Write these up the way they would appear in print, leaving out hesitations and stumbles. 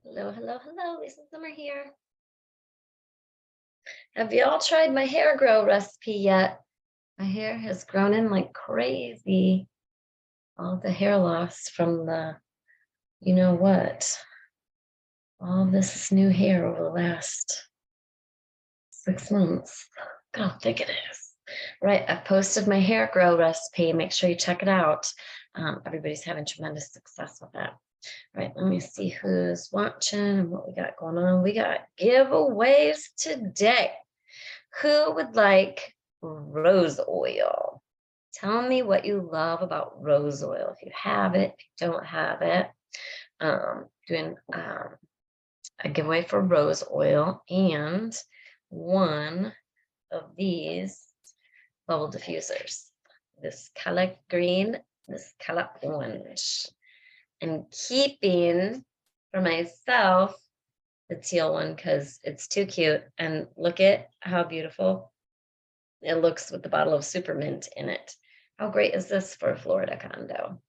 Hello, hello, hello. Lisa Zimmer here. Have y'all tried my hair grow recipe yet? My hair has grown in like crazy. All the hair loss from the, you know what? All this new hair over the last 6 months. Look how thick it is. Right, I posted my hair grow recipe. Make sure you check it out. Everybody's having tremendous success with that. Right, let me see who's watching and what we got going on. We got giveaways today. Who would like rose oil? Tell me what you love about rose oil. If you have it, if you don't have it, doing a giveaway for rose oil and one of these bubble diffusers. This color green, this color orange. And keeping for myself the teal one because it's too cute. And look at how beautiful it looks with the bottle of super mint in it. How great is this for a Florida condo?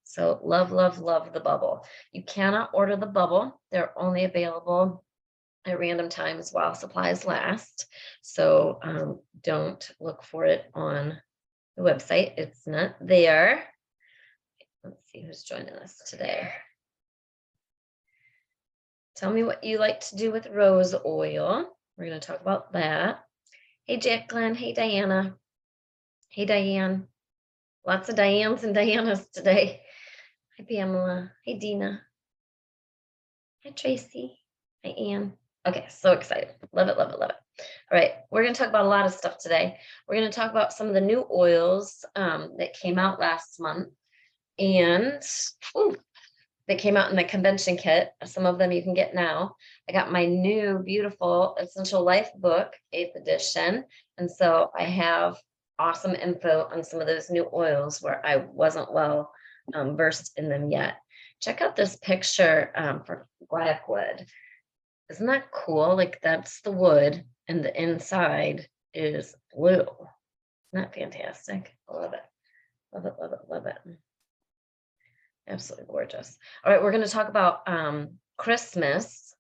So love, love, love the bubble. You cannot order the bubble. They're only available at random times while supplies last. So don't look for it on the website. It's not there. Let's see who's joining us today. Tell me what you like to do with rose oil. We're going to talk about that. Hey, Jacqueline. Hey, Diana. Hey, Diane. Lots of Dianes and Dianas today. Hi, Pamela. Hey, Dina. Hi, Tracy. Hi, Ann. Okay, so excited. Love it, love it, love it. All right, we're going to talk about a lot of stuff today. We're going to talk about some of the new oils that came out last month. And they came out in the convention kit. Some of them you can get now. I got my new beautiful Essential Life book, 8th edition. And so I have awesome info on some of those new oils where I wasn't well versed in them yet. Check out this picture for Guaiacwood. Isn't that cool? Like that's the wood and the inside is blue. Isn't that fantastic? I love it. Love it, love it, love it. Absolutely gorgeous. All right, we're going to talk about Christmas.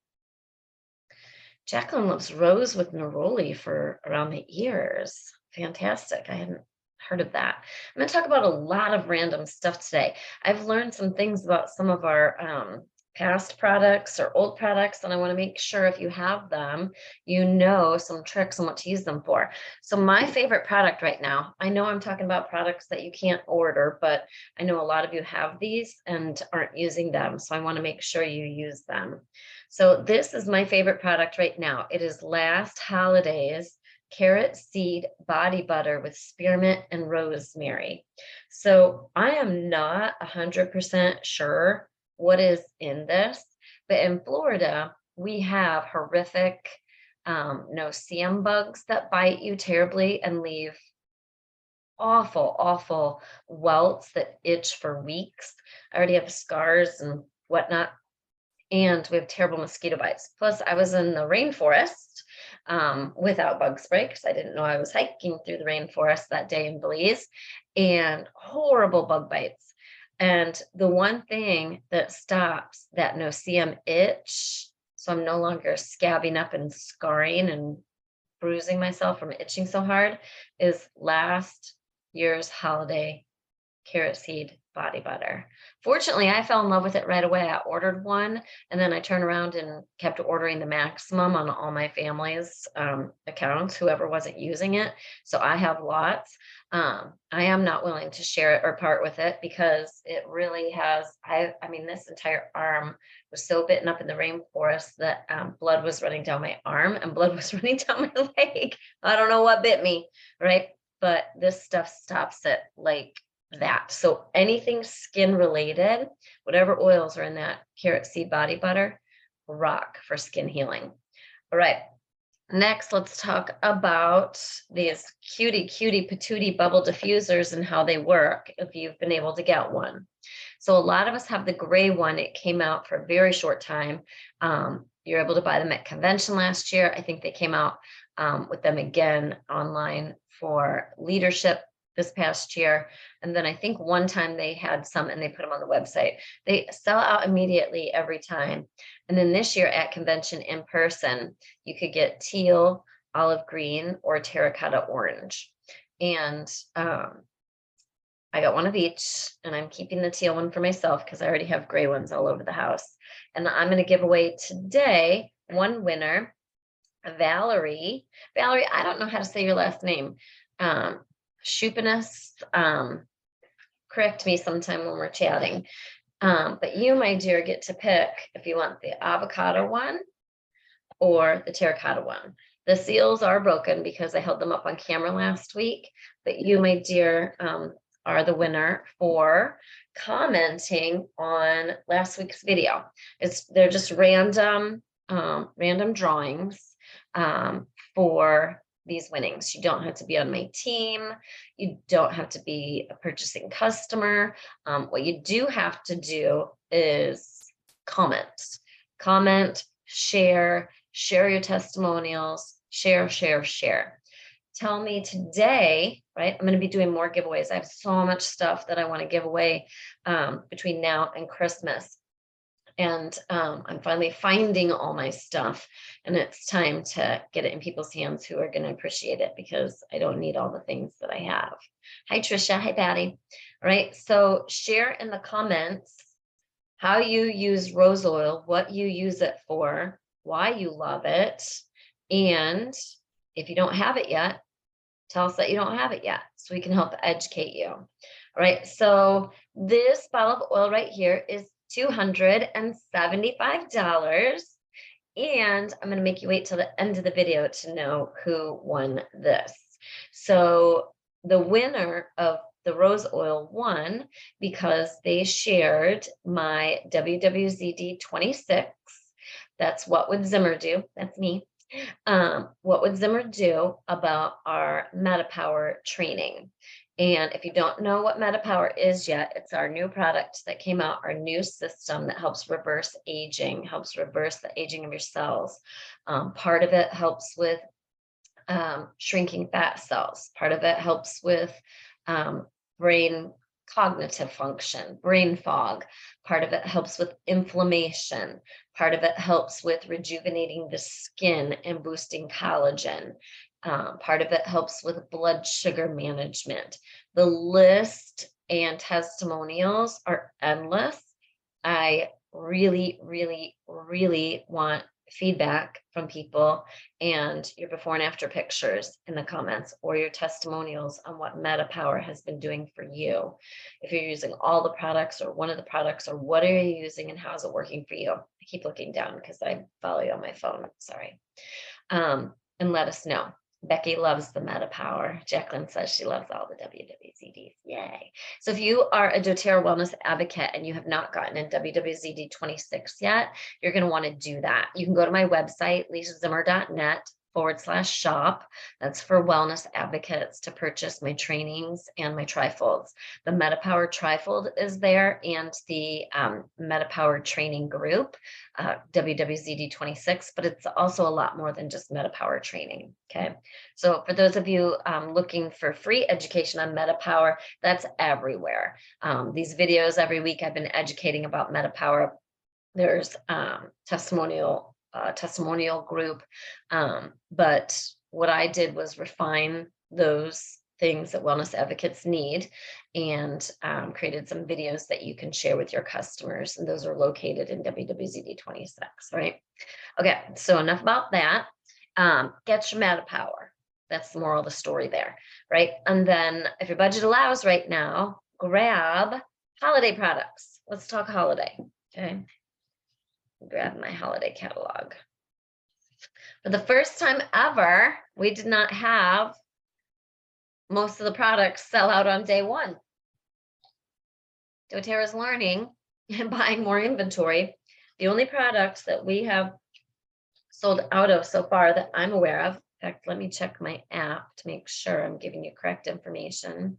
Jacqueline loves rose with neroli for around the ears. Fantastic. I hadn't heard of that. I'm going to talk about a lot of random stuff today. I've learned some things about some of our past products or old products, and I want to make sure if you have them, you know some tricks on what to use them for. So my favorite product right now, I know I'm talking about products that you can't order, but I know a lot of you have these and aren't using them, so I want to make sure you use them. So this is my favorite product right now. It is Last Holidays carrot seed body butter with spearmint and rosemary. So I am not 100% sure what is in this, but in Florida, we have horrific no-see-um bugs that bite you terribly and leave awful, awful welts that itch for weeks. I already have scars and whatnot, and we have terrible mosquito bites. Plus, I was in the rainforest without bug spray because I didn't know I was hiking through the rainforest that day in Belize, and horrible bug bites. And the one thing that stops that no-see-um itch, so I'm no longer scabbing up and scarring and bruising myself from itching so hard, is last year's holiday carrot seed body butter. Fortunately, I fell in love with it right away. I ordered one and then I turned around and kept ordering the maximum on all my family's accounts, whoever wasn't using it. So I have lots. I am not willing to share it or part with it because it really has, I mean, this entire arm was so bitten up in the rainforest that blood was running down my arm and blood was running down my leg. I don't know what bit me, right? But this stuff stops it like that. So anything skin related, whatever oils are in that carrot seed body butter, rock for skin healing. All right. Next, let's talk about these cutie patootie bubble diffusers and how they work if you've been able to get one. So a lot of us have the gray one. It came out for a very short time. You're able to buy them at convention last year. I think they came out with them again online for leadership this past year. And then I think one time they had some and they put them on the website. They sell out immediately every time. And then this year at convention in person, you could get teal, olive green, or terracotta orange. And I got one of each, and I'm keeping the teal one for myself because I already have gray ones all over the house. And I'm going to give away today one winner, Valerie. Valerie, I don't know how to say your last name. Shupanis, correct me sometime when we're chatting. But you, my dear, get to pick if you want the avocado one or the terracotta one. The seals are broken because I held them up on camera last week, but you, my dear, are the winner for commenting on last week's video. They're just random drawings for these winnings. You don't have to be on my team. You don't have to be a purchasing customer. What you do have to do is comment, share your testimonials, share. Tell me today, right? I'm going to be doing more giveaways. I have so much stuff that I want to give away between now and Christmas. And I'm finally finding all my stuff, and it's time to get it in people's hands who are going to appreciate it because I don't need all the things that I have. Hi, Trisha. Hi, Patty. All right. So share in the comments how you use rose oil, what you use it for, why you love it. And if you don't have it yet, tell us that you don't have it yet so we can help educate you. All right. So this bottle of oil right here is $275. And I'm going to make you wait till the end of the video to know who won this. So the winner of the rose oil won because they shared my WWZD 26. That's What Would Zimmer Do? That's me. What would Zimmer do about our MetaPower training? And if you don't know what MetaPower is yet, it's our new product that came out, our new system that helps reverse aging, helps reverse the aging of your cells. Part of it helps with shrinking fat cells. Part of it helps with brain cognitive function, brain fog. Part of it helps with inflammation. Part of it helps with rejuvenating the skin and boosting collagen. Part of it helps with blood sugar management. The list and testimonials are endless. I really, really, really want feedback from people and your before and after pictures in the comments or your testimonials on what MetaPower has been doing for you. If you're using all the products or one of the products, or what are you using and how is it working for you? I keep looking down because I follow you on my phone. Sorry. And let us know. Becky loves the MetaPower. Jacqueline says she loves all the WWZDs. Yay. So if you are a doTERRA wellness advocate and you have not gotten in WWZD 26 yet, you're going to want to do that. You can go to my website, lisazimmer.net/shop. That's for wellness advocates to purchase my trainings and my trifolds. The MetaPower trifold is there, and the MetaPower training group, WWZD 26, but it's also a lot more than just MetaPower training. Okay. So for those of you looking for free education on MetaPower, that's everywhere. These videos every week, I've been educating about MetaPower. There's testimonial group. But what I did was refine those things that wellness advocates need and created some videos that you can share with your customers. And those are located in WWZD 26, right? Okay, so enough about that. Get your MetaPower. That's the moral of the story there, right? And then if your budget allows right now, grab holiday products. Let's talk holiday, okay? Grab my holiday catalog. For the first time ever, we did not have most of the products sell out on day one. doTERRA's learning and buying more inventory. The only products that we have sold out of so far that I'm aware of, in fact, let me check my app to make sure I'm giving you correct information,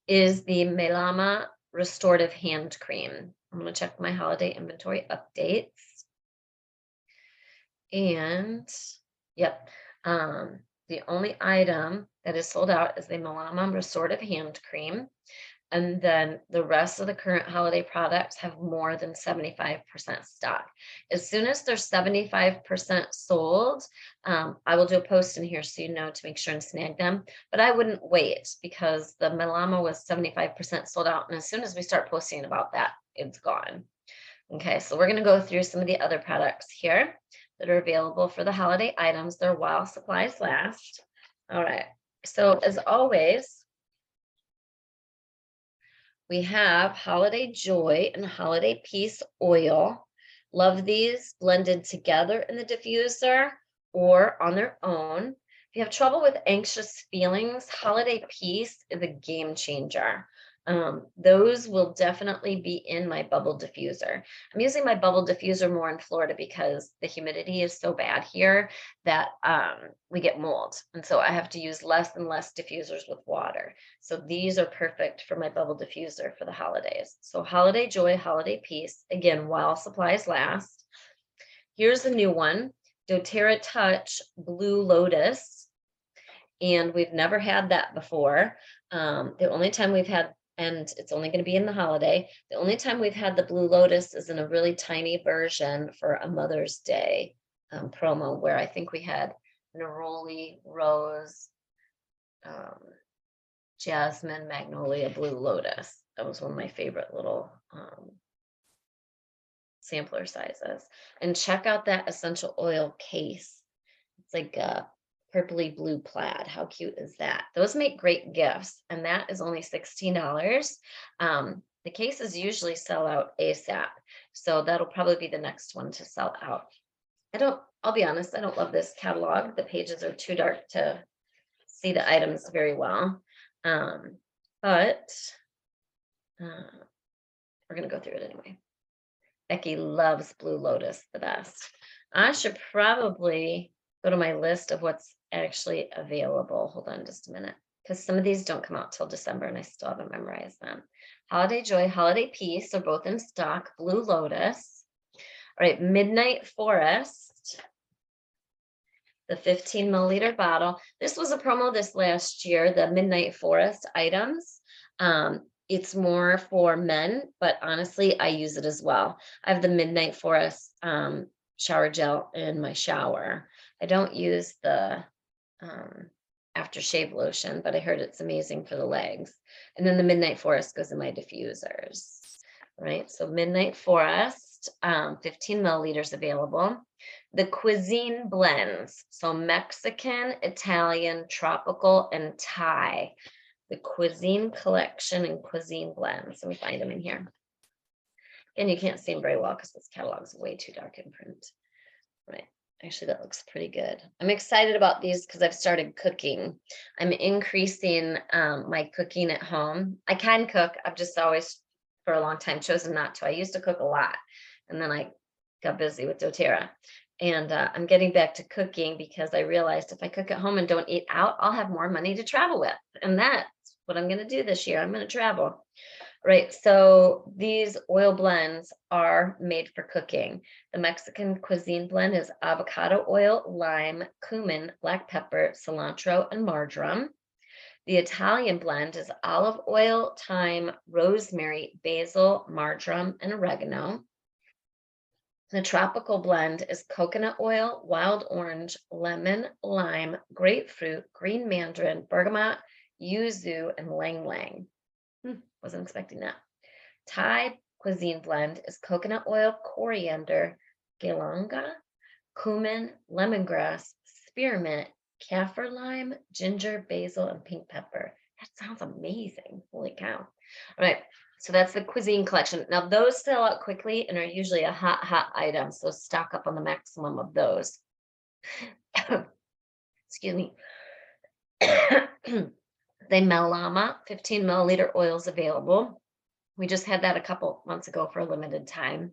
is the Melama Restorative Hand Cream. I'm going to check my holiday inventory updates. And yep, the only item that is sold out is the Malama Restorative Hand Cream. And then the rest of the current holiday products have more than 75% stock. As soon as they're 75% sold, I will do a post in here so you know to make sure and snag them. But I wouldn't wait because the Melama was 75% sold out. And as soon as we start posting about that, it's gone. Okay, so we're going to go through some of the other products here that are available for the holiday items. They're while supplies last. All right, so as always, we have Holiday Joy and Holiday Peace Oil. Love these blended together in the diffuser or on their own. If you have trouble with anxious feelings, Holiday Peace is a game changer. Those will definitely be in my bubble diffuser. I'm using my bubble diffuser more in Florida because the humidity is so bad here that we get mold. And so I have to use less and less diffusers with water. So these are perfect for my bubble diffuser for the holidays. So Holiday Joy, Holiday Peace, again, while supplies last. Here's a new one, doTERRA Touch Blue Lotus. And we've never had that before. The only time we've had, and it's only going to be in the holiday, the only time we've had the Blue Lotus is in a really tiny version for a Mother's Day promo where I think we had neroli, rose, jasmine, magnolia, Blue Lotus. That was one of my favorite little sampler sizes. And check out that essential oil case. It's like a purpley blue plaid. How cute is that? Those make great gifts, and that is only $16. The cases usually sell out ASAP, so that'll probably be the next one to sell out. I'll be honest, I don't love this catalog. The pages are too dark to see the items very well. But we're going to go through it anyway. Becky loves Blue Lotus the best. I should probably go to my list of what's actually available. Hold on just a minute, because some of these don't come out till December and I still haven't memorized them. Holiday Joy, Holiday Peace are both in stock. Blue Lotus. All right, Midnight Forest, the 15 milliliter bottle. This was a promo this last year, the Midnight Forest items. It's more for men, but honestly, I use it as well. I have the Midnight Forest shower gel in my shower. I don't use the aftershave lotion, but I heard it's amazing for the legs. And then the Midnight Forest goes in my diffusers. Right, so Midnight Forest, 15 milliliters available. The Cuisine blends, so Mexican, Italian, tropical, and Thai. The Cuisine Collection and Cuisine blends. Let me find them in here. And you can't see them very well because this catalog is way too dark in print. Right. Actually, that looks pretty good. I'm excited about these because I've started cooking. I'm increasing my cooking at home. I can cook. I've just always, for a long time, chosen not to. I used to cook a lot, and then I got busy with doTERRA. And I'm getting back to cooking because I realized if I cook at home and don't eat out, I'll have more money to travel with. And that's what I'm going to do this year. I'm going to travel. Right, so these oil blends are made for cooking. The Mexican cuisine blend is avocado oil, lime, cumin, black pepper, cilantro, and marjoram. The Italian blend is olive oil, thyme, rosemary, basil, marjoram, and oregano. The tropical blend is coconut oil, wild orange, lemon, lime, grapefruit, green mandarin, bergamot, yuzu, and ylang ylang. Wasn't expecting that. Thai cuisine blend is coconut oil, coriander, galangal, cumin, lemongrass, spearmint, kaffir lime, ginger, basil, and pink pepper. That sounds amazing. Holy cow. All right. So that's the Cuisine Collection. Now those sell out quickly and are usually a hot item. So stock up on the maximum of those. Excuse me. The Melama 15 milliliter oils available. We just had that a couple months ago for a limited time.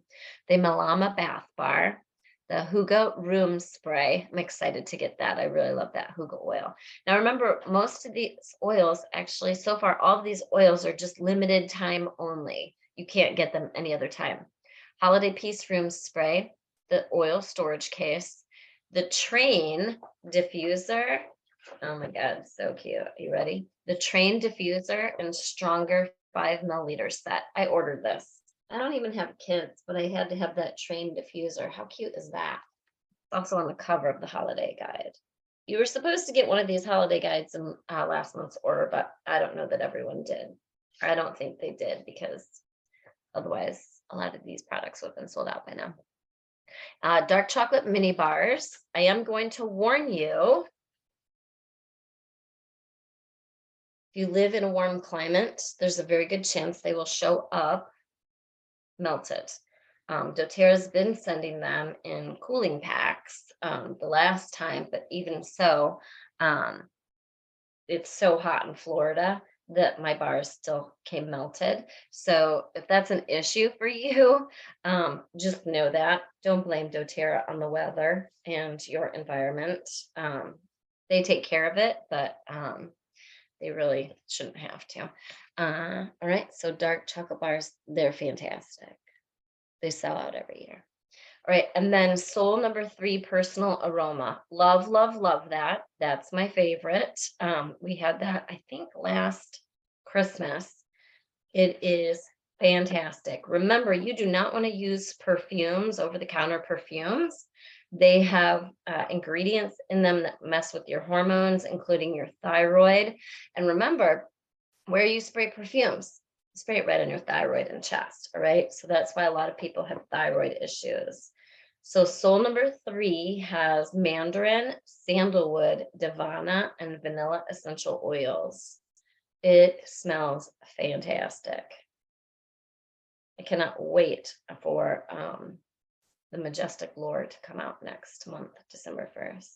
The Melama bath bar, the Huga room spray. I'm excited to get that. I really love that Huga oil. Now remember, most of these oils, actually so far, all of these oils are just limited time only. You can't get them any other time. Holiday Peace room spray, the oil storage case, the Train diffuser, Oh my God, so cute. You ready? The Train Diffuser and Stronger 5 milliliter set. I ordered this. I don't even have kids, but I had to have that Train Diffuser. How cute is that? It's also on the cover of the holiday guide. You were supposed to get one of these holiday guides in last month's order, but I don't know that everyone did. I don't think they did because otherwise a lot of these products would have been sold out by now. Dark chocolate mini bars. I am going to warn you, if you live in a warm climate, there's a very good chance they will show up melted. doTERRA's been sending them in cooling packs the last time, but even so, um, it's so hot in Florida that my bars still came melted. So if that's an issue for you, just know that. Don't blame doTERRA on the weather and your environment. They take care of it, but they really shouldn't have to. All right, so dark chocolate bars, they're fantastic. They sell out every year. All right, and then Soul number 3, Personal Aroma. Love, love, love that. That's my favorite. We had that, I think, last Christmas. It is fantastic. Remember, you do not want to use perfumes, over-the-counter perfumes. They have ingredients in them that mess with your hormones, including your thyroid. And remember, where you spray perfumes, spray it right on your thyroid and chest. All right. So that's why a lot of people have thyroid issues. So Soul number 3 has mandarin, sandalwood, divana, and vanilla essential oils. It smells fantastic. I cannot wait for the Majestic Lore to come out next month, December 1st.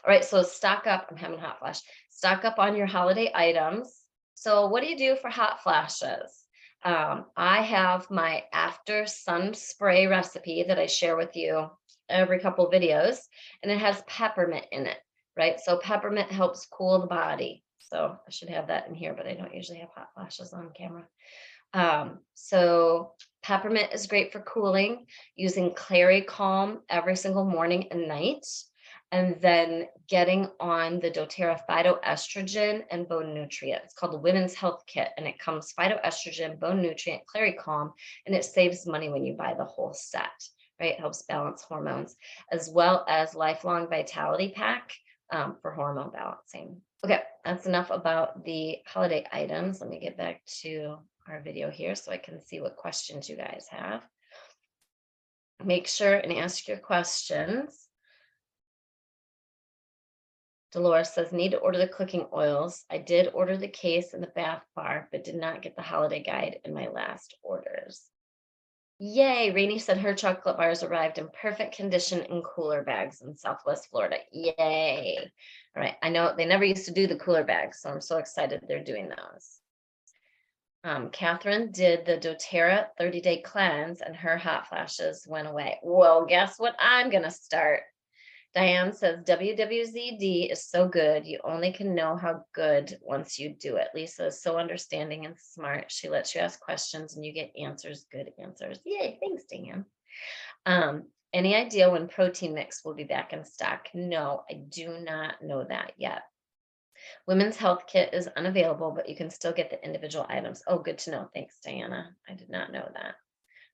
All right, so stock up. I'm having a hot flash. Stock up on your holiday items. So what do you do for hot flashes? I have my after sun spray recipe that I share with you every couple of videos, and it has peppermint in it, right? So peppermint helps cool the body. So I should have that in here, but I don't usually have hot flashes on camera. So peppermint is great for cooling, using Clary Calm every single morning and night, and then getting on the doTERRA phytoestrogen and bone nutrient. It's called the Women's Health Kit, and it comes phytoestrogen, bone nutrient, Clary Calm, and it saves money when you buy the whole set, right? It helps balance hormones, as well as Lifelong Vitality Pack for hormone balancing. Okay, that's enough about the holiday items. Let me get back to our video here so I can see what questions you guys have. Make sure and ask your questions. Dolores says, need to order the cooking oils. I did order the case and the bath bar, but did not get the holiday guide in my last orders. Yay, Rainey said her chocolate bars arrived in perfect condition in cooler bags in Southwest Florida. Yay. All right, I know they never used to do the cooler bags, so I'm so excited they're doing those. Catherine did the doTERRA 30-day cleanse and her hot flashes went away. Well, guess what I'm going to start? Diane says, WWZD is so good. You only can know how good once you do it. Lisa is so understanding and smart. She lets you ask questions and you get answers, good answers. Yay, thanks, Diane. Any idea when protein mix will be back in stock? No, I do not know that yet. Women's Health Kit is unavailable, but you can still get the individual items. Oh, good to know. Thanks, Diana. I did not know that.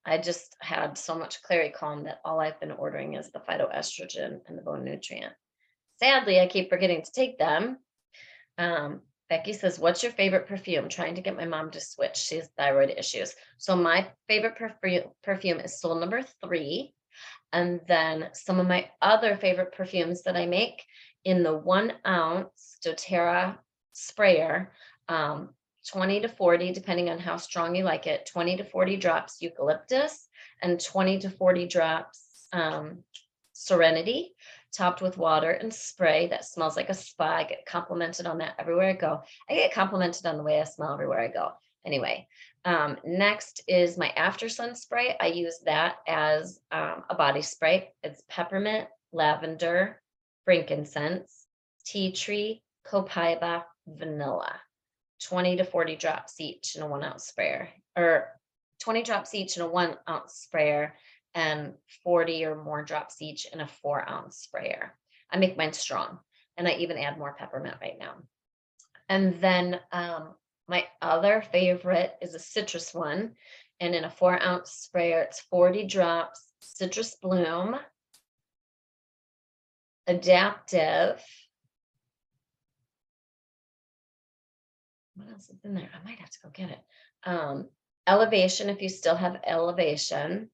I just had so much Clary Calm that all I've been ordering is the phytoestrogen and the bone nutrient. Sadly, I keep forgetting to take them. Becky says, what's your favorite perfume? Trying to get my mom to switch. She has thyroid issues. So my favorite perfume is Soul number 3. And then some of my other favorite perfumes that I make in the 1 ounce doTERRA sprayer, 20 to 40, depending on how strong you like it, 20 to 40 drops eucalyptus and 20 to 40 drops serenity, topped with water and spray that smells like a spa. I get complimented on that everywhere I go. I get complimented on the way I smell everywhere I go. Anyway, next is my after sun spray. I use that as a body spray. It's peppermint, lavender, frankincense, tea tree, copaiba, vanilla. 20 to 40 drops each in a 1 ounce sprayer, or 20 drops each in a 1 ounce sprayer and 40 or more drops each in a 4 ounce sprayer. I make mine strong. And I even add more peppermint right now. And then my other favorite is a citrus one. And in a 4-ounce sprayer, it's 40 drops citrus bloom, adaptive. What else is in there? I might have to go get it. Elevation, if you still have elevation,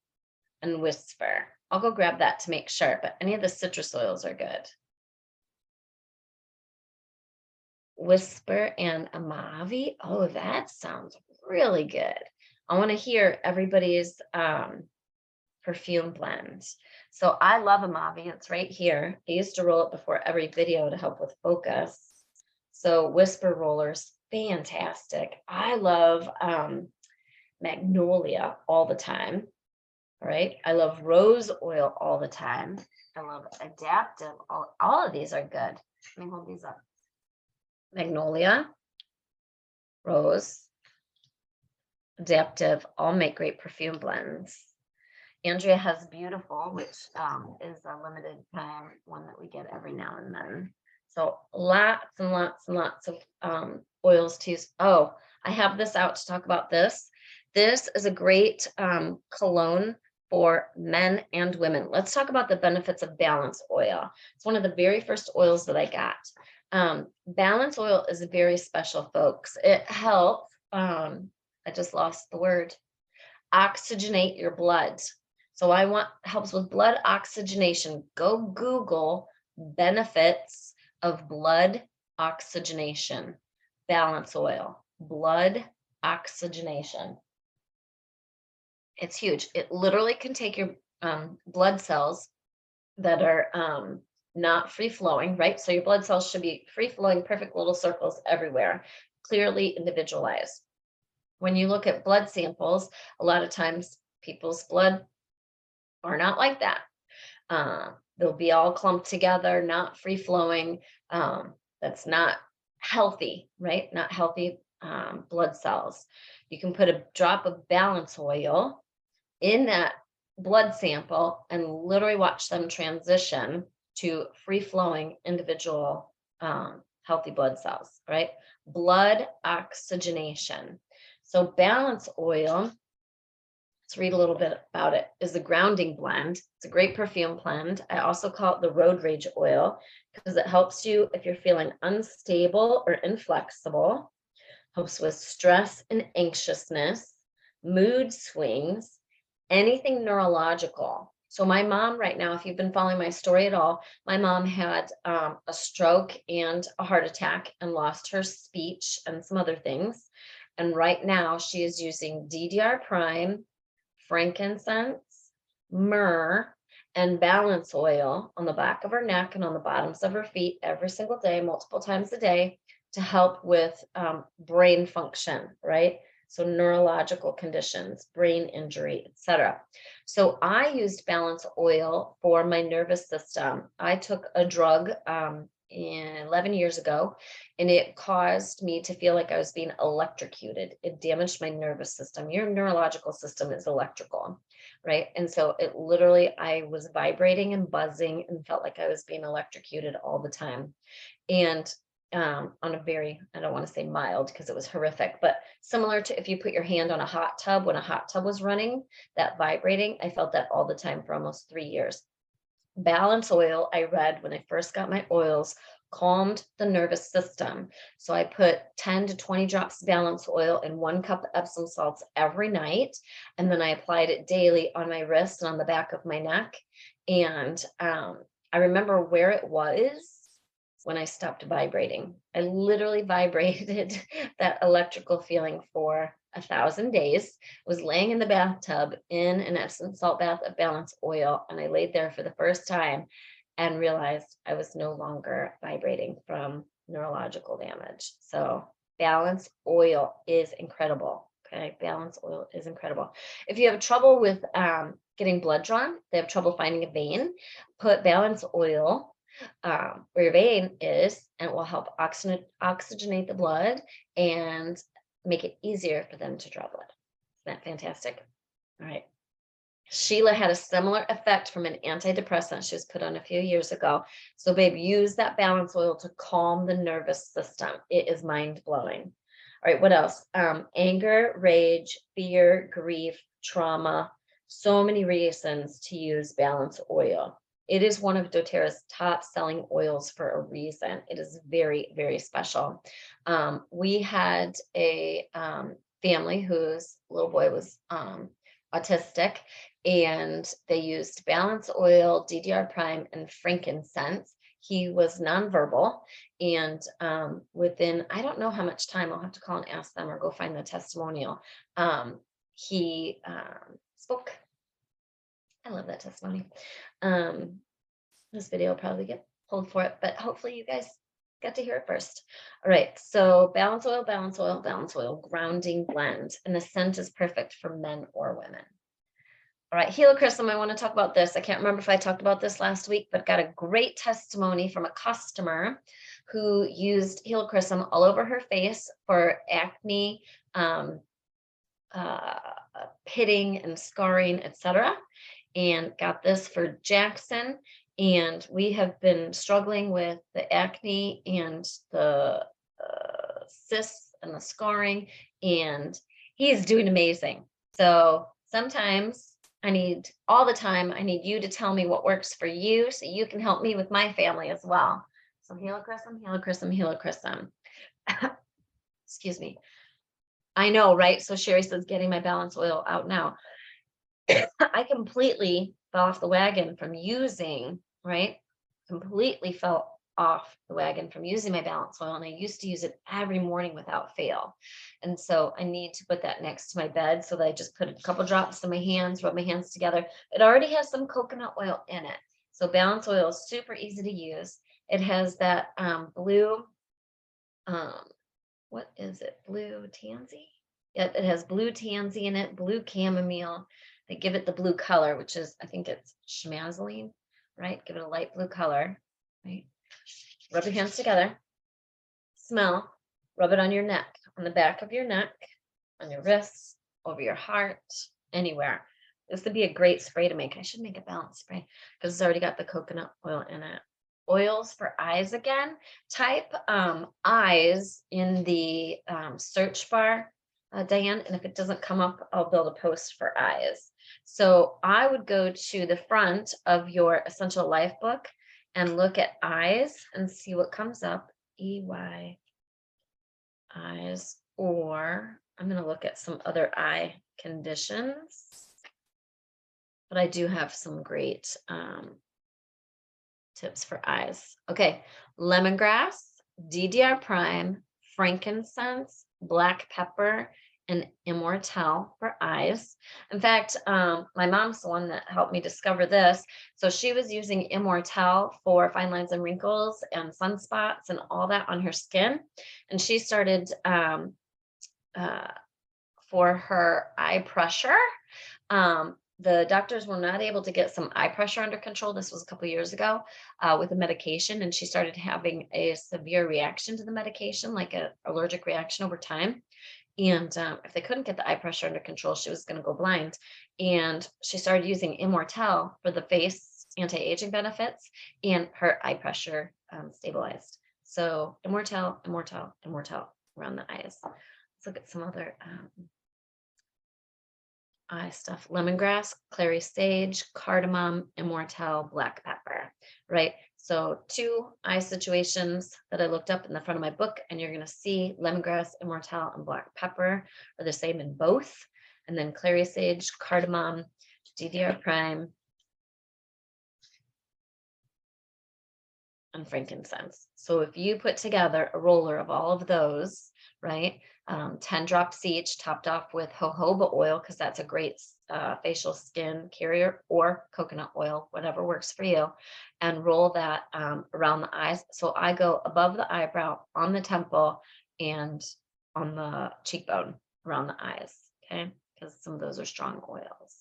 and whisper. I'll go grab that to make sure, but any of the citrus oils are good. Whisper and Amavi. Oh, that sounds really good. I want to hear everybody's perfume blends. So I love Amavi. It's right here. I used to roll it before every video to help with focus. So Whisper rollers, fantastic. I love Magnolia all the time. Right? I love rose oil all the time. I love adaptive. All of these are good. Let me hold these up. Magnolia, rose, adaptive, all make great perfume blends. Andrea has beautiful, which is a limited time one that we get every now and then. So lots and lots and lots of oils to use. Oh, I have this out to talk about this. This is a great cologne for men and women. Let's talk about the benefits of balance oil. It's one of the very first oils that I got. Balance oil is very special, folks. It helps, I just lost the word, oxygenate your blood. So helps with blood oxygenation. Go Google benefits of blood oxygenation. Balance oil, blood oxygenation. It's huge. It literally can take your blood cells that are not free flowing, right? So your blood cells should be free flowing, perfect little circles everywhere, clearly individualized. When you look at blood samples, a lot of times people's blood are not like that. They'll be all clumped together, not free flowing. That's not healthy, right? Not healthy blood cells. You can put a drop of balance oil in that blood sample and literally watch them transition to free-flowing individual healthy blood cells, right? Blood oxygenation. So balance oil, let's read a little bit about it, is a grounding blend. It's a great perfume blend. I also call it the road rage oil because it helps you if you're feeling unstable or inflexible, helps with stress and anxiousness, mood swings, anything neurological. So my mom right now, if you've been following my story at all, my mom had a stroke and a heart attack and lost her speech and some other things. And right now she is using DDR Prime, frankincense, myrrh, and balance oil on the back of her neck and on the bottoms of her feet every single day, multiple times a day, to help with brain function, right? So neurological conditions, brain injury, etc. So I used balance oil for my nervous system. I took a drug 11 years ago, and it caused me to feel like I was being electrocuted. It damaged my nervous system. Your neurological system is electrical, right? And so it literally, I was vibrating and buzzing and felt like I was being electrocuted all the time. And on a very, I don't want to say mild because it was horrific, but similar to if you put your hand on a hot tub when a hot tub was running, that vibrating, I felt that all the time for almost 3 years. Balance oil, I read when I first got my oils, calmed the nervous system. So I put 10 to 20 drops balance oil in 1 cup of Epsom salts every night. And then I applied it daily on my wrist and on the back of my neck. And I remember where it was when I stopped vibrating. I literally vibrated that electrical feeling for 1,000 days, was laying in the bathtub in an Epsom salt bath of balance oil. And I laid there for the first time and realized I was no longer vibrating from neurological damage. So balance oil is incredible. Okay, balance oil is incredible. If you have trouble with getting blood drawn, they have trouble finding a vein, put balance oil where your vein is, and it will help oxygenate the blood and make it easier for them to draw blood. Isn't that fantastic? All right. Sheila had a similar effect from an antidepressant she was put on a few years ago. So, babe, use that balance oil to calm the nervous system. It is mind blowing. All right, what else? Anger, rage, fear, grief, trauma. So many reasons to use balance oil. It is one of doTERRA's top selling oils for a reason. It is very, very special. We had a family whose little boy was autistic, and they used balance oil, DDR prime, and frankincense. He was nonverbal, and within, I don't know how much time, I'll have to call and ask them or go find the testimonial. He spoke. I love that testimony. This video will probably get pulled for it, but hopefully you guys got to hear it first. All right, so balance oil, balance oil, balance oil, grounding blend, and the scent is perfect for men or women. All right, Helichrysum, I want to talk about this. I can't remember if I talked about this last week, but got a great testimony from a customer who used Helichrysum all over her face for acne, uh, pitting and scarring, etc. And got this for Jackson. And we have been struggling with the acne and the cysts and the scarring, and he's doing amazing. So sometimes all the time, I need you to tell me what works for you so you can help me with my family as well. So Helichrysum, Helichrysum, Helichrysum. Excuse me. I know, right? So Sherry says, getting my balance oil out now. I completely fell off the wagon from using, right? Completely fell off the wagon from using my balance oil. And I used to use it every morning without fail. And so I need to put that next to my bed so that I just put a couple drops in my hands, rub my hands together. It already has some coconut oil in it. So balance oil is super easy to use. It has that blue, what is it? Blue tansy? Yeah, it has blue tansy in it, blue chamomile. They give it the blue color, which is, I think it's schmazzeline, right? Give it a light blue color, right? Rub your hands together, smell, rub it on your neck, on the back of your neck, on your wrists, over your heart, anywhere. This would be a great spray to make. I should make a balance spray because it's already got the coconut oil in it. Oils for eyes again. Type eyes in the search bar, Diane, and if it doesn't come up, I'll build a post for eyes. So I would go to the front of your Essential Life book and look at eyes and see what comes up. EY eyes, or I'm going to look at some other eye conditions, but I do have some great tips for eyes. Okay, lemongrass, DDR prime, frankincense, black pepper, and immortelle for eyes. In fact, my mom's the one that helped me discover this. So she was using immortelle for fine lines and wrinkles and sunspots and all that on her skin. And she started for her eye pressure. The doctors were not able to get some eye pressure under control. This was a couple of years ago with a medication, and she started having a severe reaction to the medication, like an allergic reaction over time. And if they couldn't get the eye pressure under control, she was going to go blind. And she started using Immortelle for the face anti-aging benefits, and her eye pressure stabilized. So Immortelle, Immortelle, Immortelle around the eyes. Let's look at some other eye stuff. Lemongrass, clary sage, cardamom, immortelle, black pepper, right? So 2 eye situations that I looked up in the front of my book, and you're going to see lemongrass, immortelle, and black pepper are the same in both. And then clary sage, cardamom, DDR prime, and frankincense. So if you put together a roller of all of those, right, 10 drops each, topped off with jojoba oil, because that's a great facial skin carrier, or coconut oil, whatever works for you, and roll that around the eyes. So I go above the eyebrow, on the temple, and on the cheekbone around the eyes, okay, because some of those are strong oils.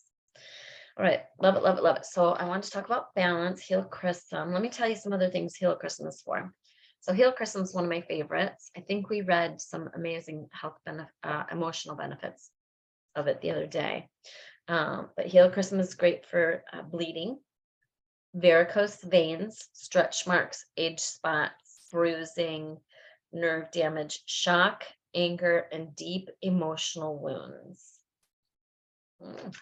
All right, love it, love it, love it. So I want to talk about balance, Helichrysum. Let me tell you some other things Helichrysum is for. So Helichrysum is one of my favorites. I think we read some amazing health emotional benefits of it the other day. But Helichrysum is great for bleeding, varicose veins, stretch marks, age spots, bruising, nerve damage, shock, anger, and deep emotional wounds. Mm,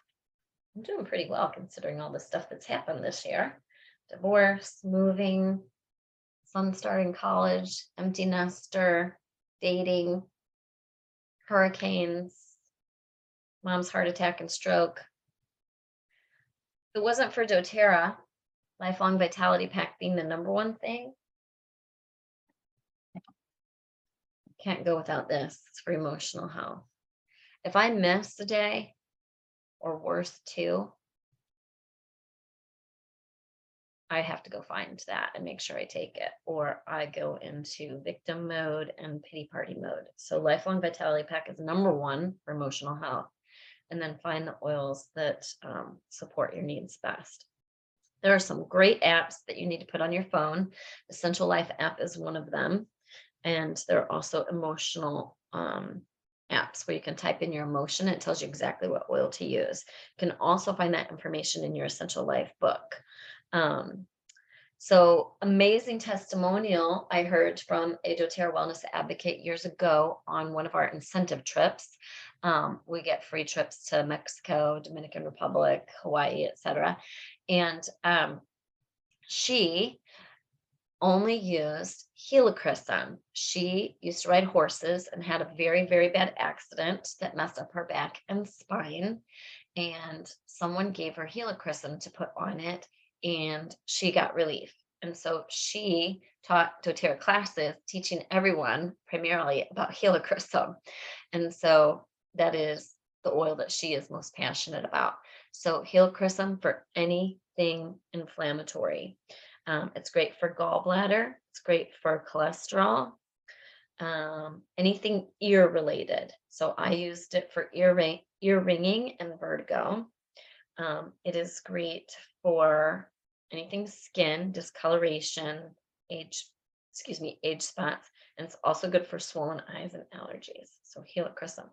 I'm doing pretty well considering all the stuff that's happened this year. Divorce, moving, son starting college, empty nester, dating, hurricanes, mom's heart attack and stroke. If it wasn't for doTERRA, Lifelong Vitality Pack being the number one thing, can't go without this. It's for emotional health. If I miss a day, or worse, two, I have to go find that and make sure I take it, or I go into victim mode and pity party mode. So Lifelong Vitality Pack is number one for emotional health. And then find the oils that support your needs best. There are some great apps that you need to put on your phone. Essential Life app is one of them. And there are also emotional apps where you can type in your emotion. It tells you exactly what oil to use. You can also find that information in your Essential Life book. So amazing testimonial I heard from a doTERRA wellness advocate years ago on one of our incentive trips. We get free trips to Mexico, Dominican Republic, Hawaii, etc. And she only used Helichrysum. She used to ride horses and had a very, very bad accident that messed up her back and spine. And someone gave her Helichrysum to put on it, and she got relief. And so she taught doTERRA classes teaching everyone primarily about Helichrysum. And so that is the oil that she is most passionate about. So Helichrysum for anything inflammatory. It's great for gallbladder. It's great for cholesterol. Anything ear related. So I used it for ear ringing and vertigo. It is great for anything skin, discoloration, age spots, and it's also good for swollen eyes and allergies. So Helichrysum.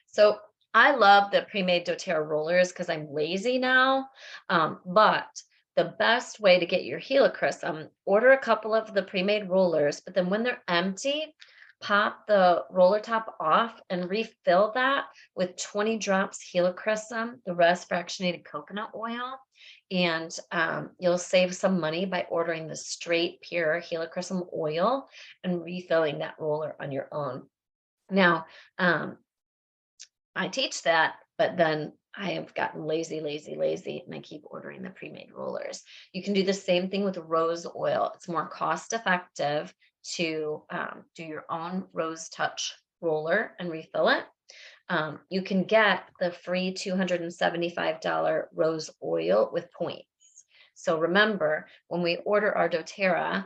So I love the pre-made doTERRA rollers because I'm lazy now, but the best way to get your Helichrysum, order a couple of the pre-made rollers, but then when they're empty, pop the roller top off and refill that with 20 drops Helichrysum, the rest fractionated coconut oil. And you'll save some money by ordering the straight pure Helichrysum oil and refilling that roller on your own. Now, I teach that, but then I have gotten lazy, and I keep ordering the pre-made rollers. You can do the same thing with rose oil. It's more cost effective to do your own rose touch roller and refill it. You can get the free $275 rose oil with points. So remember, when we order our doTERRA,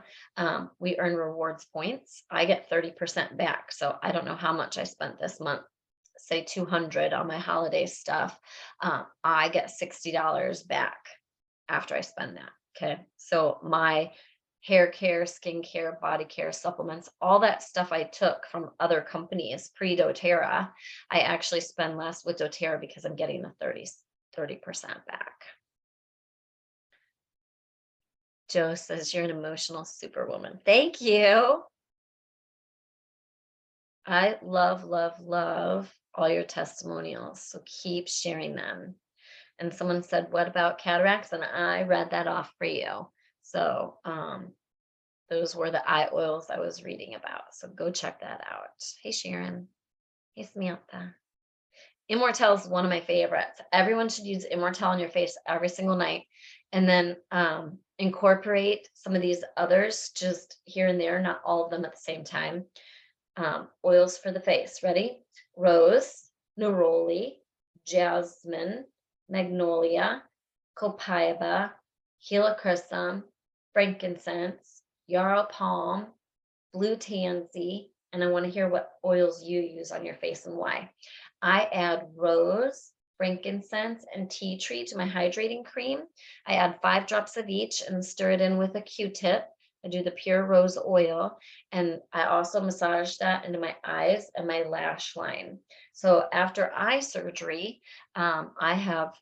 we earn rewards points. I get 30% back. So I don't know how much I spent this month, say 200 on my holiday stuff. I get $60 back after I spend that. Okay. So my hair care, skin care, body care, supplements, all that stuff I took from other companies pre-doTERRA, I actually spend less with doTERRA because I'm getting the 30% back. Joe says you're an emotional superwoman. Thank you. I love all your testimonials. So keep sharing them. And someone said, what about cataracts? And I read that off for you. So those were the eye oils I was reading about. So go check that out. Hey, Sharon. Hey, Samantha. Immortelle is one of my favorites. Everyone should use Immortelle on your face every single night. And then incorporate some of these others just here and there, not all of them at the same time. Oils for the face. Ready? Rose, neroli, jasmine, magnolia, copaiba, helichrysum, frankincense, yarrow palm, blue tansy, and I want to hear what oils you use on your face and why. I add rose, frankincense, and tea tree to my hydrating cream. I add 5 drops of each and stir it in with a Q-tip I do the pure rose oil, and I also massage that into my eyes and my lash line. So after eye surgery, I have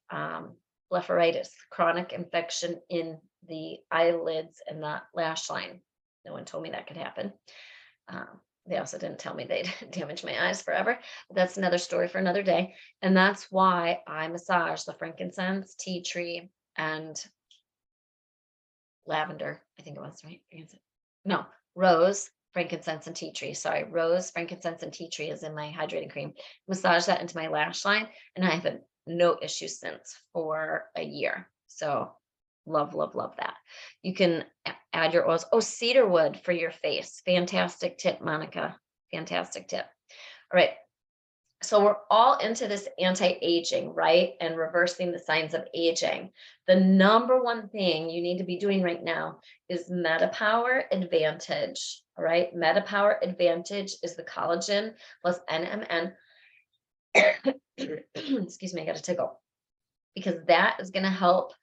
blepharitis, chronic infection in the eyelids and the lash line. No one told me that could happen. They also didn't tell me they'd damage my eyes forever. But that's another story for another day. And that's why I massage the frankincense, tea tree, and lavender. I think it was right. No, rose, frankincense, and tea tree. Sorry, rose, frankincense, and tea tree is in my hydrating cream. Massage that into my lash line, and I have had no issues since for a year. So love, love, love that. You can add your oils. Oh, cedar wood for your face. Fantastic tip, Monica. Fantastic tip. All right. So we're all into this anti-aging, right? And reversing the signs of aging. The number one thing you need to be doing right now is MetaPower Advantage. All right. MetaPower Advantage is the collagen plus NMN. Excuse me, I got a tickle. Because that is going to help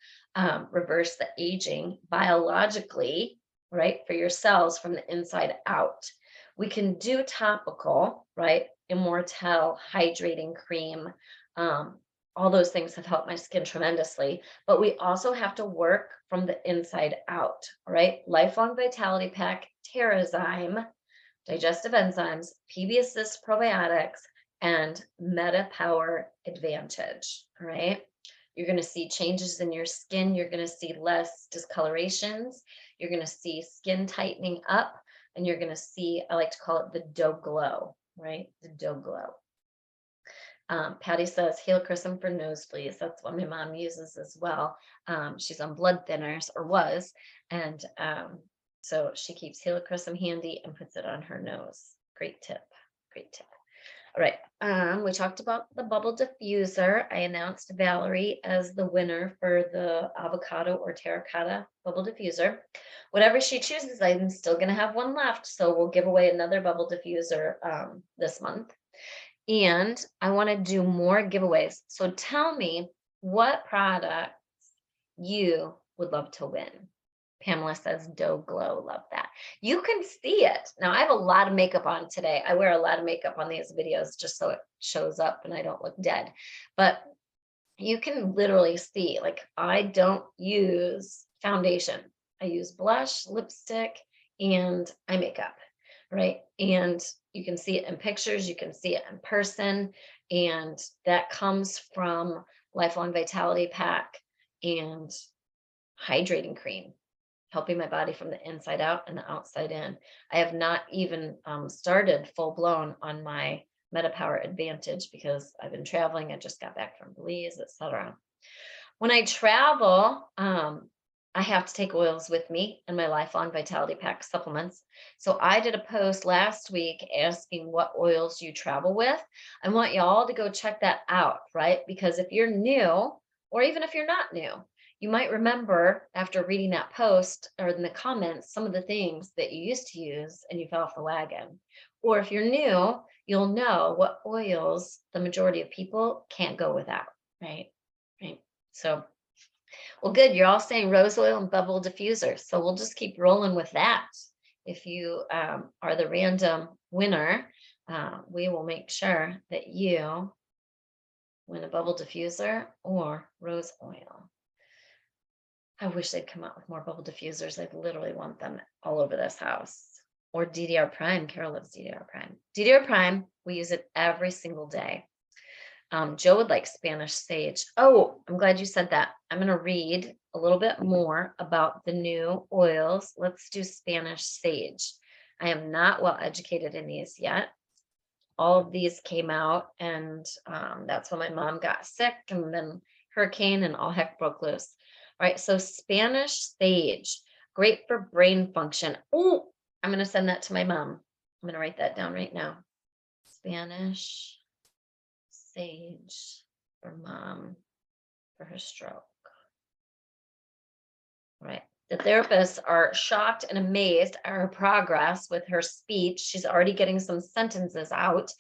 reverse the aging biologically, right, for your cells from the inside out. We can do topical, right, Immortelle hydrating cream. All those things have helped my skin tremendously, but we also have to work from the inside out, right? Lifelong Vitality Pack, TerraZyme, digestive enzymes, PB Assist probiotics, and MetaPower Advantage, all right? You're going to see changes in your skin. You're going to see less discolorations. You're going to see skin tightening up, and you're going to see, I like to call it the dough glow, right? The dough glow. Patty says Helichrysum for nosebleeds. That's what my mom uses as well. She's on blood thinners, or was, and so she keeps Helichrysum handy and puts it on her nose. Great tip. Great tip. All right. We talked about the bubble diffuser. I announced Valerie as the winner for the avocado or terracotta bubble diffuser. Whatever she chooses, I'm still going to have one left. So we'll give away another bubble diffuser this month. And I want to do more giveaways. So tell me what products you would love to win. Pamela says dough glow. Love that. You can see it. Now I have a lot of makeup on today. I wear a lot of makeup on these videos just so it shows up and I don't look dead. But you can literally see, like, I don't use foundation. I use blush, lipstick, and eye makeup, right? And you can see it in pictures. You can see it in person. And that comes from Lifelong Vitality Pack and hydrating cream, helping my body from the inside out and the outside in. I have not even started full blown on my MetaPower Advantage because I've been traveling. I just got back from Belize, etc. When I travel, I have to take oils with me and my Lifelong Vitality Pack supplements. So I did a post last week asking what oils you travel with. I want y'all to go check that out, right? Because if you're new, or even if you're not new, you might remember after reading that post or in the comments, some of the things that you used to use and you fell off the wagon. Or if you're new, you'll know what oils the majority of people can't go without, right? Right. So, well, good. You're all saying rose oil and bubble diffuser. So we'll just keep rolling with that. If you are the random winner, we will make sure that you win a bubble diffuser or rose oil. I wish they'd come out with more bubble diffusers. I literally want them all over this house. Or DDR Prime. Carol loves DDR Prime. DDR Prime, we use it every single day. Joe would like Spanish sage. Oh, I'm glad you said that. I'm going to read a little bit more about the new oils. Let's do Spanish sage. I am not well educated in these yet. All of these came out, and that's when my mom got sick, and then hurricane and all heck broke loose. All right, so Spanish sage, great for brain function. Oh, I'm going to send that to my mom. I'm going to write that down right now. Spanish sage for mom for her stroke. All right. The therapists are shocked and amazed at her progress with her speech. She's already getting some sentences out.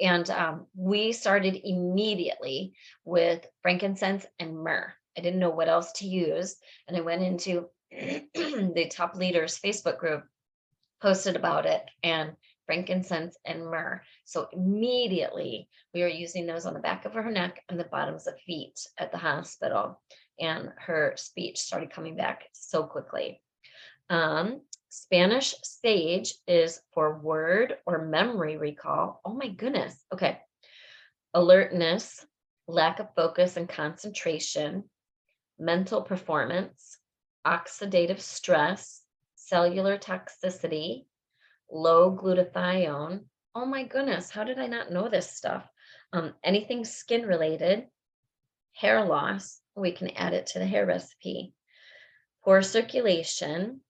And we started immediately with frankincense and myrrh. I didn't know what else to use. And I went into the top leaders Facebook group posted about it, and frankincense and myrrh. So immediately we were using those on the back of her neck and the bottoms of feet at the hospital. And her speech started coming back so quickly. Spanish sage is for word or memory recall. Oh my goodness. Okay. Alertness, lack of focus and concentration, mental performance, oxidative stress, cellular toxicity, low glutathione. Oh my goodness, how did I not know this stuff? Anything skin related, hair loss, we can add it to the hair recipe. Poor circulation,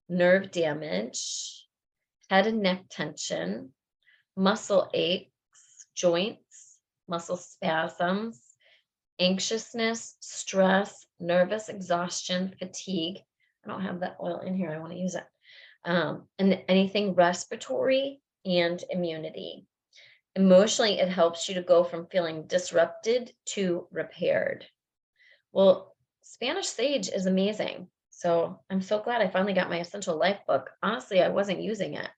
nerve damage, head and neck tension, muscle aches, joints, muscle spasms, anxiousness, stress, nervous exhaustion, fatigue. I don't have that oil in here. I want to use it. And anything respiratory and immunity. Emotionally, it helps you to go from feeling disrupted to repaired. Well, Spanish sage is amazing. So I'm so glad I finally got my Essential Life book. Honestly, I wasn't using it.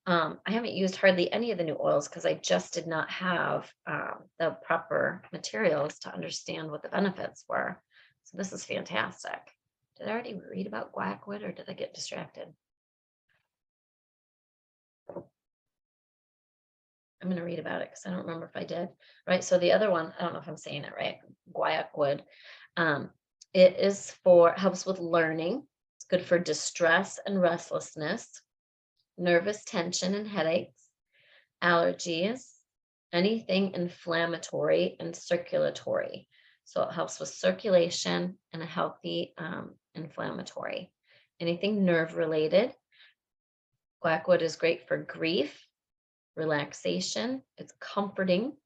I haven't used hardly any of the new oils because I just did not have the proper materials to understand what the benefits were. So this is fantastic. Did I already read about Guaiacwood or did I get distracted? I'm going to read about it because I don't remember if I did. Right. So the other one, I don't know if I'm saying it right. Guaiacwood. It is for, helps with learning. It's good for distress and restlessness, nervous tension and headaches, allergies, anything inflammatory and circulatory. So it helps with circulation and a healthy inflammatory. Anything nerve related. Guaiacwood is great for grief, relaxation. It's comforting.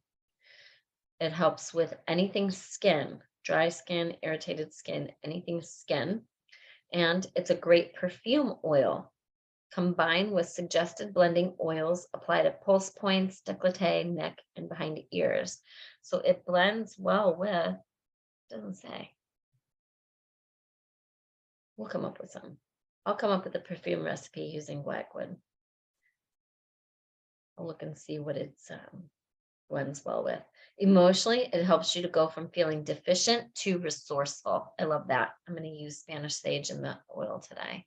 It helps with anything skin, dry skin, irritated skin, anything skin. And it's a great perfume oil. Combined with suggested blending oils, apply to pulse points, décolleté, neck, and behind ears. So it blends well with, doesn't say. We'll come up with some. I'll come up with a perfume recipe using Guaiacwood. I'll look and see what it blends well with. Emotionally, it helps you to go from feeling deficient to resourceful. I love that. I'm going to use Spanish sage in the oil today.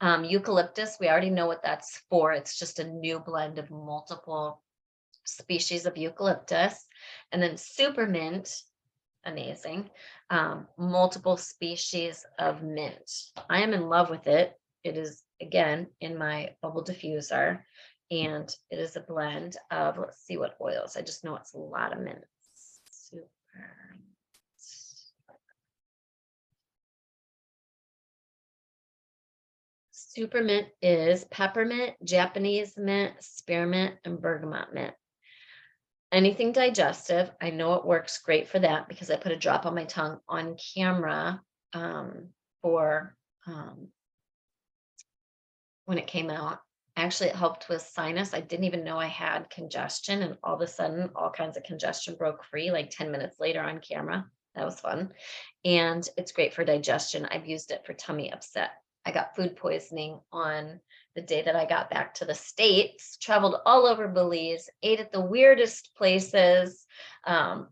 Eucalyptus, we already know what that's for. It's just a new blend of multiple species of eucalyptus. And then supermint, amazing. Multiple species of mint. I am in love with it. It is, again, in my bubble diffuser. And it is a blend of, let's see what oils. I just know it's a lot of mints. Supermint is peppermint, Japanese mint, spearmint, and bergamot mint. Anything digestive, I know it works great for that because I put a drop on my tongue on camera for when it came out. Actually, it helped with sinus. I didn't even know I had congestion, and all of a sudden, all kinds of congestion broke free like 10 minutes later on camera. That was fun. And it's great for digestion. I've used it for tummy upset. I got food poisoning on the day that I got back to the States, traveled all over Belize, ate at the weirdest places,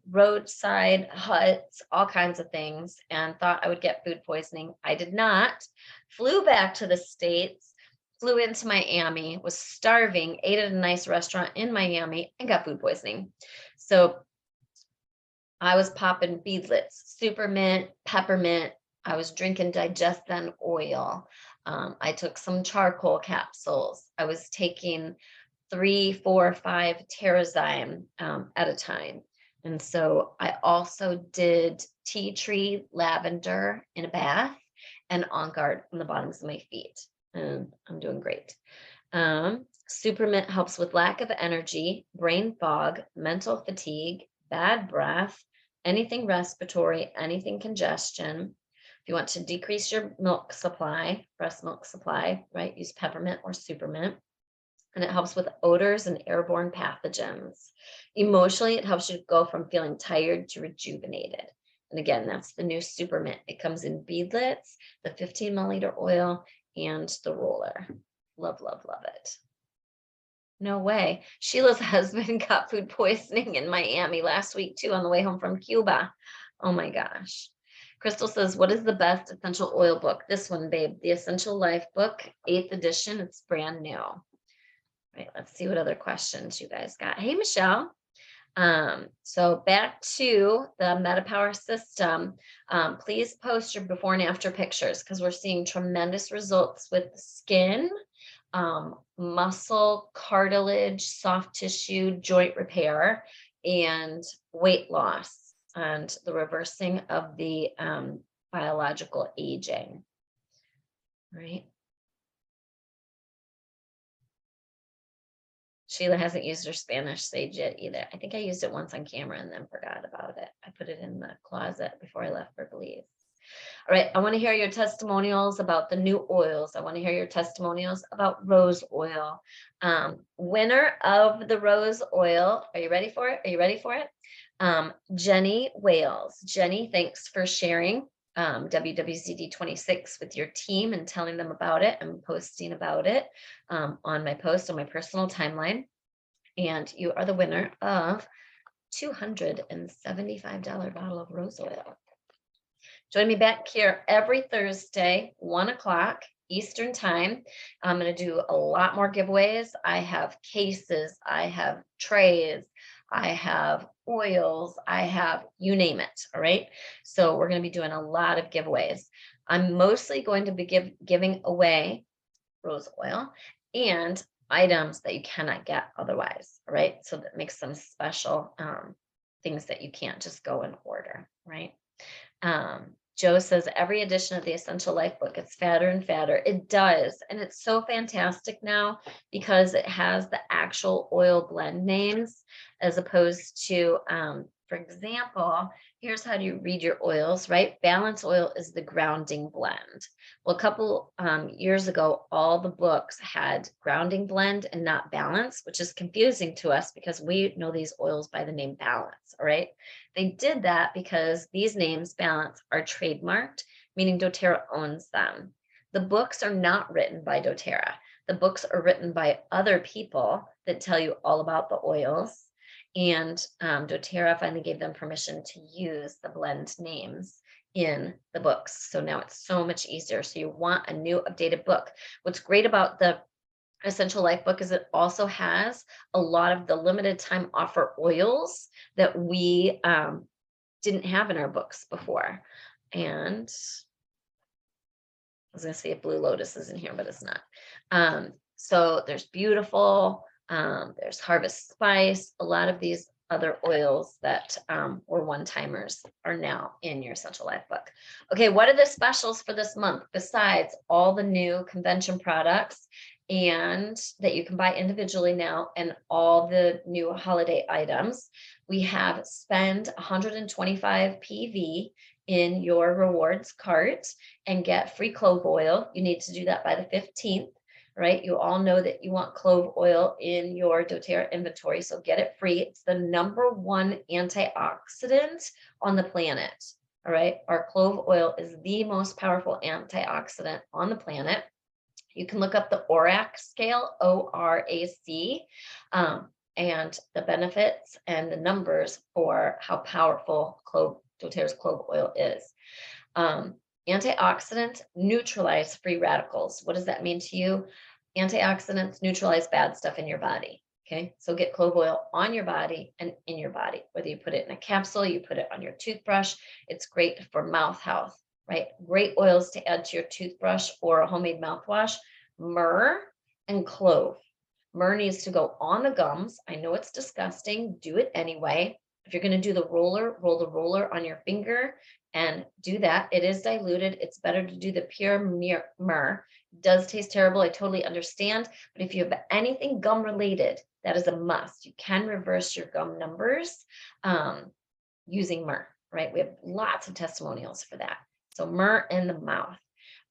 roadside huts, all kinds of things, and thought I would get food poisoning. I did not. Flew back to the States, flew into Miami, was starving, ate at a nice restaurant in Miami, and got food poisoning. So I was popping beadlets, supermint, peppermint. I was drinking Digestin oil. I took some charcoal capsules. I was taking 3, 4, 5 Terrazyme at a time. And so I also did tea tree lavender in a bath and on guard on the bottoms of my feet. And I'm doing great. Supermint helps with lack of energy, brain fog, mental fatigue, bad breath, anything respiratory, anything congestion. If you want to decrease your milk supply, breast milk supply, right, use peppermint or supermint. And it helps with odors and airborne pathogens. Emotionally, it helps you go from feeling tired to rejuvenated. And again, that's the new Super Mint. It comes in beadlets, the 15 milliliter oil, and the roller. Love, love, love it. No way. Sheila's husband got food poisoning in Miami last week too on the way home from Cuba. Oh my gosh. Crystal says, what is the best essential oil book? This one, babe, the Essential Life book, 8th edition. It's brand new. Right, let's see what other questions you guys got. Hey, Michelle. So back to the MetaPower system. Please post your before and after pictures because we're seeing tremendous results with the skin, muscle, cartilage, soft tissue, joint repair, and weight loss, and the reversing of the biological aging, right? Sheila hasn't used her Spanish sage yet either. I think I used it once on camera and then forgot about it. I put it in the closet before I left for Belize. All right, I want to hear your testimonials about the new oils. I want to hear your testimonials about rose oil. Winner of the rose oil. Are you ready for it? Are you ready for it? Jenny Wales. Jenny, thanks for sharing WWZD 26 with your team and telling them about it and posting about it on my post on my personal timeline. And you are the winner of $275 bottle of rose oil. Join me back here every Thursday, 1 o'clock Eastern time. I'm going to do a lot more giveaways. I have cases, I have trays, I have oils, I have you name it. All right. So we're going to be doing a lot of giveaways. I'm mostly going to be giving away rose oil and items that you cannot get otherwise. All right. So that makes some special things that you can't just go and order. Right. Joe says every edition of the Essential Life book gets fatter and fatter. It does. And it's so fantastic now because it has the actual oil blend names as opposed to, for example, here's how you read your oils, right? Balance oil is the grounding blend. Well, a couple years ago, all the books had grounding blend and not balance, which is confusing to us because we know these oils by the name balance, all right? They did that because these names, balance, are trademarked, meaning doTERRA owns them. The books are not written by doTERRA. The books are written by other people that tell you all about the oils. And doTERRA finally gave them permission to use the blend names in the books. So now it's so much easier. So you want a new updated book. What's great about the Essential Life book is it also has a lot of the limited time offer oils that we didn't have in our books before. And I was going to say Blue Lotus is in here, but it's not. So there's Beautiful, there's Harvest Spice, a lot of these other oils that were one-timers are now in your Essential Life book. Okay, what are the specials for this month besides all the new convention products and that you can buy individually now and all the new holiday items? We have spend 125 PV in your rewards cart and get free clove oil. You need to do that by the 15th. Right? You all know that you want clove oil in your doTERRA inventory, so get it free. It's the #1 antioxidant on the planet. All right. Our clove oil is the most powerful antioxidant on the planet. You can look up the ORAC scale, ORAC, and the benefits and the numbers for how powerful doTERRA's clove oil is. Antioxidants neutralize free radicals. What does that mean to you? Antioxidants neutralize bad stuff in your body. Okay, so get clove oil on your body and in your body. Whether you put it in a capsule, you put it on your toothbrush, it's great for mouth health, right? Great oils to add to your toothbrush or a homemade mouthwash: myrrh and clove. Myrrh needs to go on the gums. I know it's disgusting. Do it anyway. If you're going to do the roller, roll the roller on your finger and do that. It is diluted. It's better to do the pure myrrh. It does taste terrible. I totally understand. But if you have anything gum related, that is a must. You can reverse your gum numbers using myrrh, right? We have lots of testimonials for that. So myrrh in the mouth.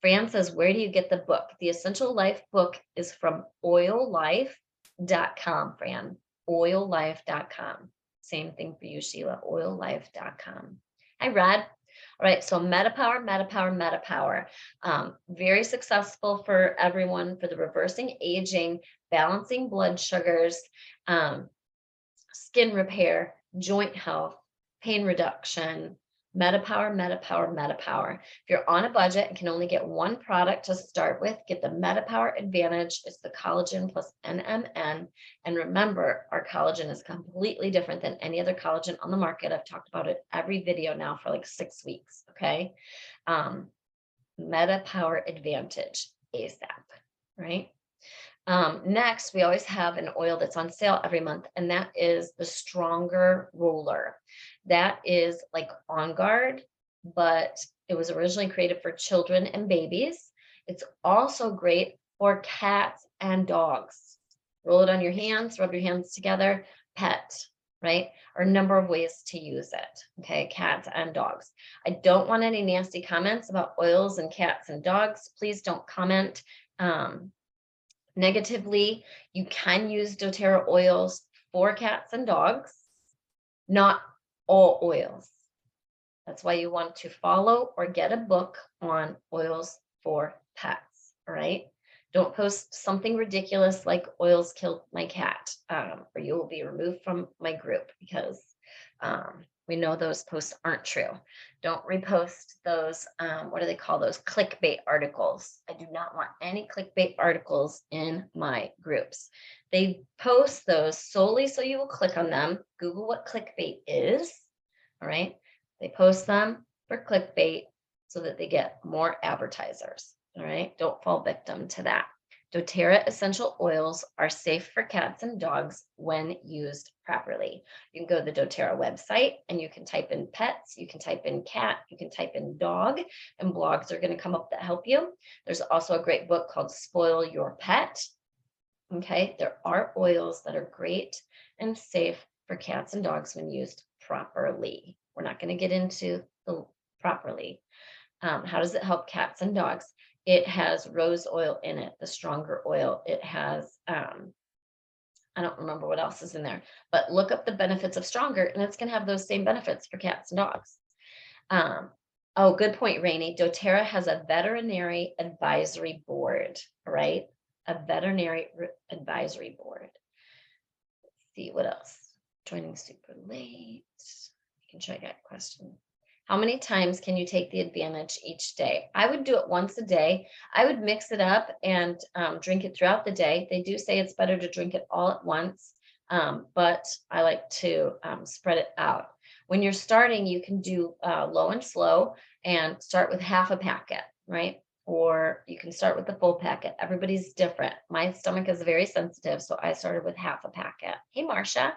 Fran says, where do you get the book? The Essential Life book is from oillife.com, Fran. Oillife.com. Same thing for you, Sheila. Oillife.com. Hi, Rod. All right, so MetaPower, MetaPower, MetaPower. Very successful for everyone for the reversing aging, balancing blood sugars, um, skin repair, joint health, pain reduction. MetaPower, MetaPower, MetaPower. If you're on a budget and can only get one product to start with, get the MetaPower Advantage. It's the collagen plus NMN. And remember, our collagen is completely different than any other collagen on the market. I've talked about it every video now for like 6 weeks. Okay. MetaPower Advantage ASAP, right? Next, we always have an oil that's on sale every month, and that is the Stronger Roller. That is like On Guard, but it was originally created for children and babies. It's also great for cats and dogs. Roll it on your hands, rub your hands together, pet, right? Or a number of ways to use it, okay? Cats and dogs. I don't want any nasty comments about oils and cats and dogs. Please don't comment. Negatively. You can use doTERRA oils for cats and dogs, not all oils. That's why you want to follow or get a book on oils for pets, all right? Don't post something ridiculous like oils killed my cat, or you will be removed from my group because we know those posts aren't true. Don't repost those, what do they call those? Clickbait articles. I do not want any clickbait articles in my groups. They post those solely so you will click on them. Google what clickbait is, all right? They post them for clickbait so that they get more advertisers, all right? Don't fall victim to that. doTERRA essential oils are safe for cats and dogs when used properly. You can go to the doTERRA website and you can type in pets, you can type in cat, you can type in dog, and blogs are going to come up that help you. There's also a great book called Spoil Your Pet. Okay, there are oils that are great and safe for cats and dogs when used properly. We're not going to get into the properly. How does it help cats and dogs? It has rose oil in it, the Stronger oil. It has, I don't remember what else is in there, but look up the benefits of Stronger and it's going to have those same benefits for cats and dogs. Oh, good point, Rainey. doTERRA has a veterinary advisory board, right? A veterinary advisory board. Let's see what else. Joining super late. You can check out question. How many times can you take the Advantage each day? I would do it once a day. I would mix it up and drink it throughout the day. They do say it's better to drink it all at once, but I like to spread it out. When you're starting, you can do low and slow and start with half a packet, right? Or you can start with the full packet. Everybody's different. My stomach is very sensitive, so I started with half a packet. Hey, Marcia.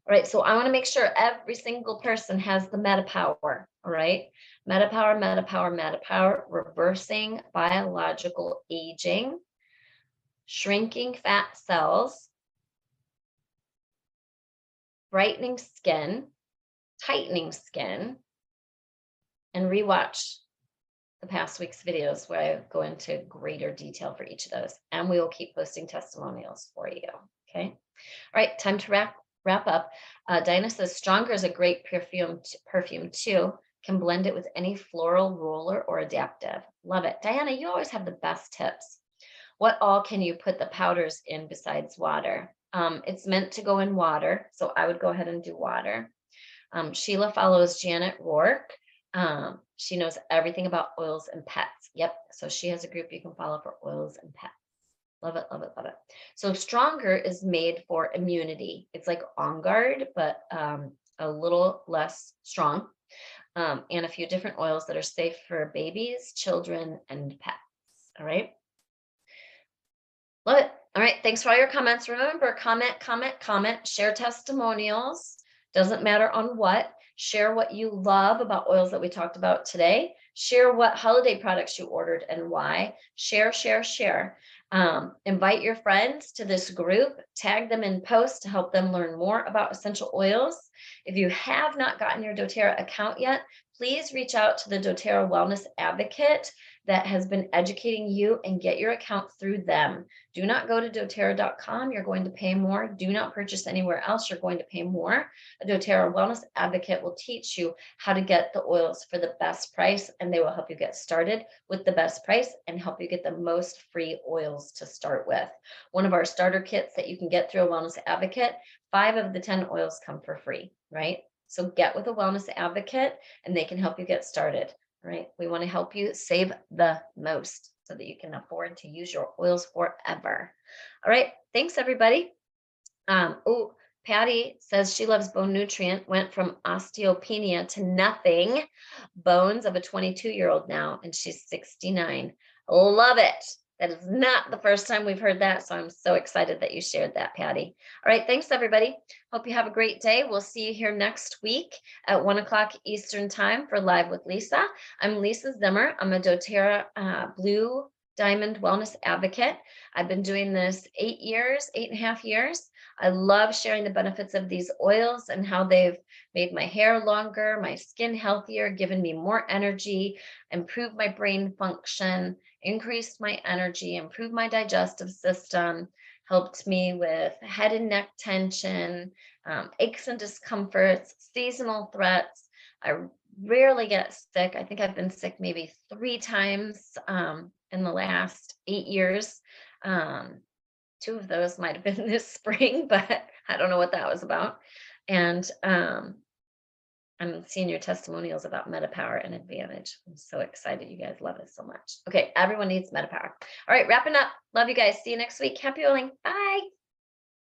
All right, so I want to make sure every single person has the MetaPower, all right? MetaPower, MetaPower, MetaPower, reversing biological aging, shrinking fat cells, brightening skin, tightening skin, and rewatch the past week's videos where I go into greater detail for each of those. And we will keep posting testimonials for you, okay? All right, time to wrap up. Diana says, Stronger is a great perfume too. Can blend it with any floral roller or adaptive. Love it. Diana, you always have the best tips. What all can you put the powders in besides water? It's meant to go in water, so I would go ahead and do water. Sheila follows Janet Rourke. She knows everything about oils and pets. Yep, so she has a group you can follow for oils and pets. Love it, love it, love it. So Stronger is made for immunity. It's like On Guard, but a little less strong. And a few different oils that are safe for babies, children, and pets. All right. Love it. All right. Thanks for all your comments. Remember, comment, share testimonials. Doesn't matter on what. Share what you love about oils that we talked about today. Share what holiday products you ordered and why. Share. Invite your friends to this group, tag them in posts to help them learn more about essential oils. If you have not gotten your doTERRA account yet, please reach out to the doTERRA Wellness Advocate that has been educating you and get your account through them. Do not go to doTERRA.com. You're going to pay more. Do not purchase anywhere else. You're going to pay more. A doTERRA Wellness Advocate will teach you how to get the oils for the best price, and they will help you get started with the best price and help you get the most free oils to start with. One of our starter kits that you can get through a Wellness Advocate, 5 of the 10 oils come for free, right? So get with a Wellness Advocate and they can help you get started. Right? We want to help you save the most so that you can afford to use your oils forever. All right. Thanks, everybody. Oh, Patty says she loves Bone Nutrient, went from osteopenia to nothing. Bones of a 22-year-old now, and she's 69. Love it. That is not the first time we've heard that, so I'm so excited that you shared that, Patty. All right, thanks, everybody. Hope you have a great day. We'll see you here next week at 1 o'clock Eastern Time for Live with Lisa. I'm Lisa Zimmer. I'm a doTERRA Blue Diamond Wellness Advocate. I've been doing this 8.5 years. I love sharing the benefits of these oils and how they've made my hair longer, my skin healthier, given me more energy, improved my brain function, increased my energy, improved my digestive system, helped me with head and neck tension, aches and discomforts, seasonal threats. I rarely get sick. I think I've been sick maybe 3 times in the last 8 years. 2 of those might have been this spring, but I don't know what that was about. And I'm seeing your testimonials about MetaPower and Advantage. I'm so excited. You guys love it so much. Okay, everyone needs MetaPower. All right, wrapping up. Love you guys. See you next week. Happy oiling. Bye.